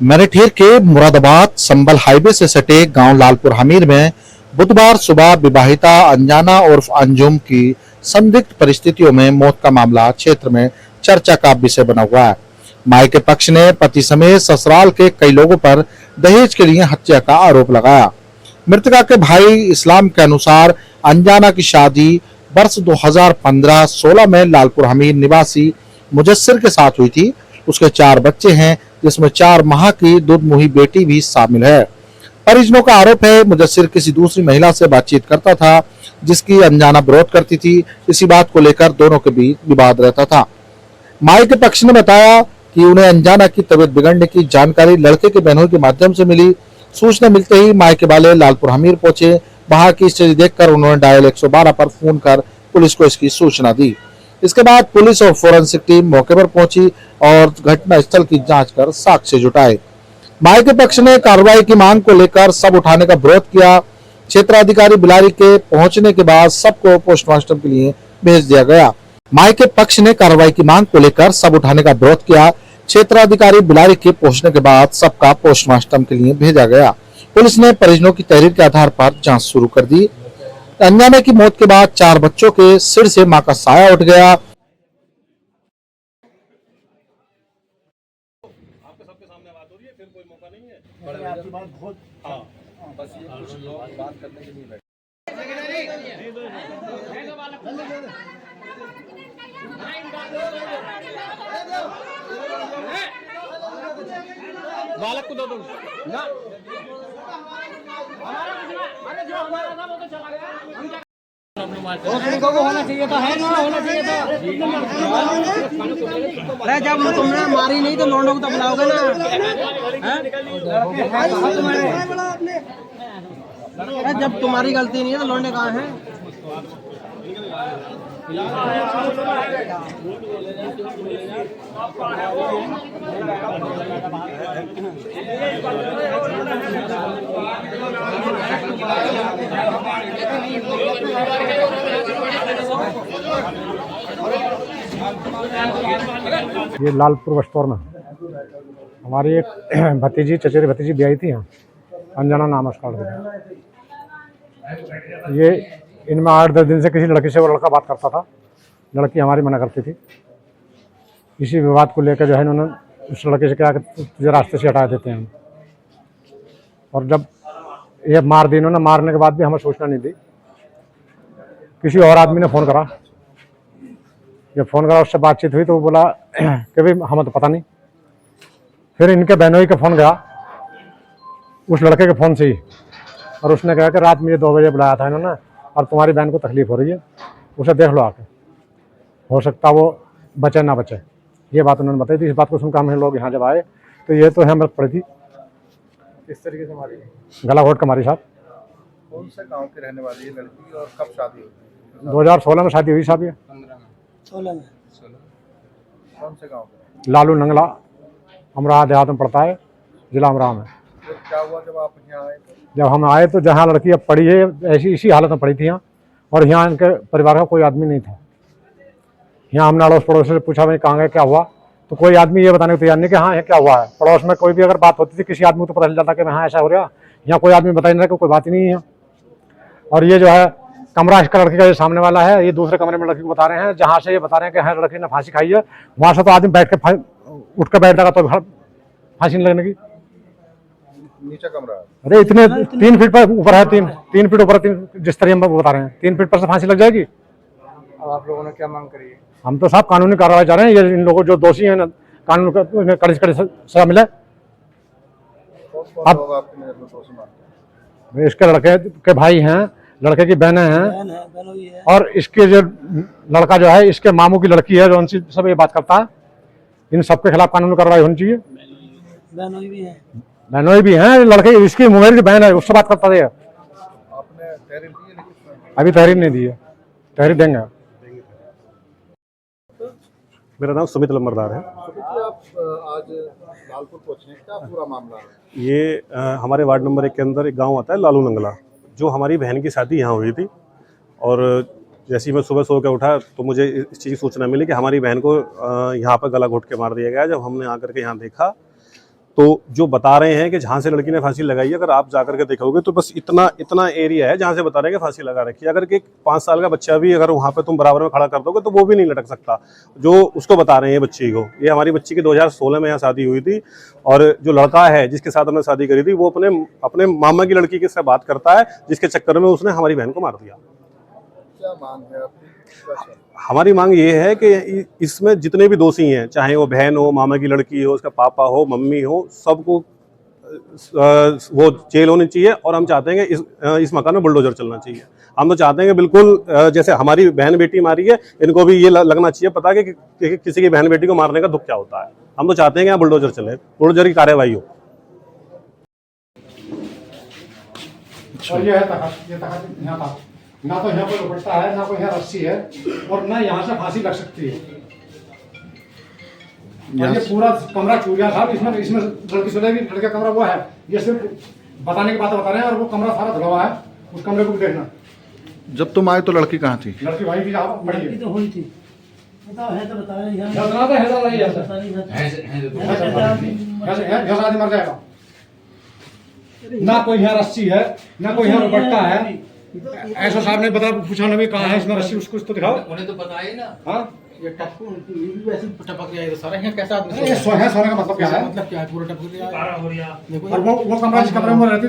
मरेठीर के मुरादाबाद संबल हाईवे से सटे गांव लालपुर हमीर में बुधवार सुबह विवाहिता अंजना उर्फ अंजुम की संदिग्ध परिस्थितियों में मौत का मामला क्षेत्र में चर्चा का विषय बना हुआ है। मायके पक्ष ने पति समेत ससुराल के कई लोगों पर दहेज के लिए हत्या का आरोप लगाया। मृतका के भाई इस्लाम के अनुसार अंजना की शादी वर्ष 2015-16 में लालपुर हमीर निवासी मुजस्सिर के साथ हुई थी। उसके 4 बच्चे हैं, जिसमें 4 माह की दुधमुही बेटी भी शामिल है। परिजनों का आरोप है मुजस्सिर किसी दूसरी महिला से बातचीत करता था, जिसकी अंजना विरोध करती थी। इसी बात को लेकर दोनों के बीच विवाद रहता था। माई के पक्ष ने बताया कि उन्हें अंजना की तबीयत बिगड़ने की जानकारी लड़के के बहनों के माध्यम से मिली। सूचना मिलते ही मायके वाले लालपुर हमीर पहुंचे। वहां की स्थिति देखकर उन्होंने डायल 112 पर फोन कर पुलिस को इसकी सूचना दी। इसके बाद पुलिस और फोरेंसिक टीम मौके पर पहुंची और घटना स्थल की जांच कर साक्ष्य जुटाए। माई के पक्ष ने कार्रवाई की मांग को लेकर सब उठाने का विरोध किया। क्षेत्राधिकारी बिलारी के पहुंचने के बाद सबको पोस्टमार्टम के लिए भेज दिया गया। माई के पक्ष ने कार्रवाई की मांग को लेकर सब उठाने का विरोध किया। क्षेत्राधिकारी बिलारी के पहुंचने के बाद सबका पोस्टमार्टम के लिए भेजा गया। पुलिस ने परिजनों की तहरीर के आधार पर जांच शुरू कर दी। अंजना की मौत के बाद 4 बच्चों के सिर से मां का साया उठ गया। आपके सबके सामने बात हो रही है, फिर कोई मौका नहीं है। आपकी बात बहुत बस ये कुछ लोग बात करने के लिए बैठे। बालक को दो ना, अरे जो हमारा था वो तो चला गया। होना चाहिए था, है ना, होना चाहिए था। अरे जब तुमने मारी नहीं तो लौंडों को तो बुलाओगे ना। अरे जब तुम्हारी गलती नहीं है तो लौंडे कहाँ हैं? ये लालपुर बस्तर में हमारी एक भतीजी, चचेरी भतीजी ब्याही थी यहाँ, अंजना नाम उसका। ये इनमें 8-10 दिन से किसी लड़की से वो लड़का बात करता था। लड़की हमारी मना करती थी। इसी विवाद को लेकर जो है इन्होंने उस लड़के से कहा कि तुझे रास्ते से हटा देते हैं। और जब ये मार दी इन्होंने, मारने के बाद भी हमें सूचना नहीं दी। किसी और आदमी ने फ़ोन करा, जब फ़ोन करा उससे बातचीत हुई तो वो बोला कि भाई हमें तो पता नहीं। फिर इनके बहनोई का फ़ोन गया उस लड़के के फ़ोन से ही, और उसने कहा कि रात में ये 2 बजे बुलाया था इन्होंने और तुम्हारी बहन को तकलीफ़ हो रही है, उसे देख लो आके, हो सकता वो बचे ना बचे। ये बात उन्होंने बताई थी। इस बात को सुनकर हम लोग यहाँ जब आए तो ये तो हमें पड़ी थी। किस तरीके से मारी? गला घोट कमारी साहब। कौन से गांव के रहने वाली है लड़की और कब शादी हुई? 2016 में शादी हुई साहब। ये 16 में। कौन से गांव में? लालू नंगला, अमराह देहात में पड़ता है, जिला अमराह में। फिर क्या हुआ जब आप यहाँ आए? जब हम आए तो जहाँ लड़की अब पड़ी है ऐसी इसी हालत में पड़ी थी यहाँ, और यहाँ इनके परिवार का कोई आदमी नहीं था। यहाँ हमने अड़ोस पड़ोस से पूछा भाई कहाँ गए, क्या हुआ, तो कोई आदमी ये बताने को तैयार नहीं कि हाँ ये क्या हुआ है। पड़ोस में कोई भी अगर बात होती थी किसी आदमी को तो पता चल जाता कि हाँ ऐसा हो रहा। यहाँ कोई आदमी बता नहीं रहा कि कोई बात ही नहीं है। और ये जो है कमरा इसका लड़की का जो सामने वाला है, ये दूसरे कमरे में लड़की को बता रहे हैं, जहाँ से ये बता रहे हैं कि हाँ लड़की ने फांसी खाई है। वहाँ से तो आदमी बैठ के उठ कर बैठ जाएगा तो फांसी नहीं लगने की। नीचे कमरा? अरे इतने 3 फीट पर ऊपर है, 3 फीट ऊपर, जिस तरह हम बता रहे हैं 3 फीट पर से फांसी लग जाएगी। अब आप लोगों ने क्या मांग करी है? हम तो साहब कानूनी कार्रवाई चाह रहे हैं। ये इन लोगों जो दोषी हैं कानून का कड़ी से कड़ी सजा मिले। कौन लोग आपकी नजर में दोषी मानते हैं? इसके लड़के के भाई हैं, लड़के की बहनें हैं, और इसके जो लड़का जो है इसके मामू की लड़की है जो उनसे सब ये बात करता है। इन सबके खिलाफ कानूनी कार्रवाई होनी चाहिए। बहनोई भी हैं, लड़के इसकी मुंगेर की बहन है उससे बात करता है। आपने तहरीर दी है? अभी तहरीर नहीं दी है, तहरीर देंगे। मेरा नाम सुमित लम्बरदार है। आप आज लालपुर पहुंचे, क्या पूरा मामला है? ये हमारे वार्ड नंबर 1 के अंदर एक गांव आता है लालू नंगला, जो हमारी बहन की शादी यहाँ हुई थी। और जैसे ही मैं सुबह सो के उठा तो मुझे इस चीज़ की सूचना मिली कि हमारी बहन को यहाँ पर गला घोट के मार दिया गया। जब हमने आकर के यहाँ देखा तो जो बता रहे हैं कि जहाँ से लड़की ने फांसी लगाई है, अगर आप जाकर के देखोगे तो बस इतना एरिया है जहाँ से बता रहे हैं कि फांसी लगा रखी है। अगर कि 5 साल का बच्चा भी अगर वहाँ पे तुम बराबर में खड़ा कर दोगे तो वो भी नहीं लटक सकता, जो उसको बता रहे हैं बच्ची को। ये हमारी बच्ची की 2016 में यहाँ शादी हुई थी, और जो लड़का है जिसके साथ हमने शादी करी थी वो अपने मामा की लड़की के साथ बात करता है, जिसके चक्कर में उसने हमारी बहन को मार दिया। क्या मांग है आपकी? हमारी मांग ये है कि इसमें जितने भी दोषी हैं, चाहे वो बहन हो, मामा की लड़की हो, उसका पापा हो, मम्मी हो, सबको वो जेल होनी चाहिए। और हम चाहते हैं कि इस मकान में बुलडोजर चलना चाहिए। हम तो चाहते हैं कि बिल्कुल जैसे हमारी बहन बेटी मारी है, इनको भी ये लगना चाहिए पता कि किसी की बहन बेटी को मारने का दुख क्या होता है। हम तो चाहते हैं कि यहाँ बुलडोजर चले, बुलडोजर की कार्यवाही हो। और ये है तख्त, ये तख्त यहाँ था, ना तो यहाँ कोई दुपट्टा है, ना कोई यहाँ रस्सी है, और ना यहाँ से फांसी लग सकती है। और ये पूरा कमरा चूरिया था, इसमें लड़की सुलेगी, लड़के का कमरा वो है। ये सिर्फ बताने की बात बता रहे हैं, और वो कमरा सारा धुला हुआ है। उस कमरे को भी देखना। जब तुम आए तो लड़की कहाँ थी? लड़की वहीं थी जहाँ पड़ी है। तो हुई थी, बताओ है तो बताओ यहाँ मर जाएगा। ना कोई यहाँ रस्सी है, ना कोई यहाँ दुपट्टा है। ऐसा साहब ने बता पूछा ना भी कहाँ है इसमें रस्सी, उसको तो दिखाओ। उन्हें तो पता है ना। हाँ, ये टप्पू भी वैसे टपक गया, सारा यहाँ कैसा आदमी ये सोने का मतलब क्या है? मतलब क्या है, पूरा टपक गया। और वो कमरा जिस कमरे में रहती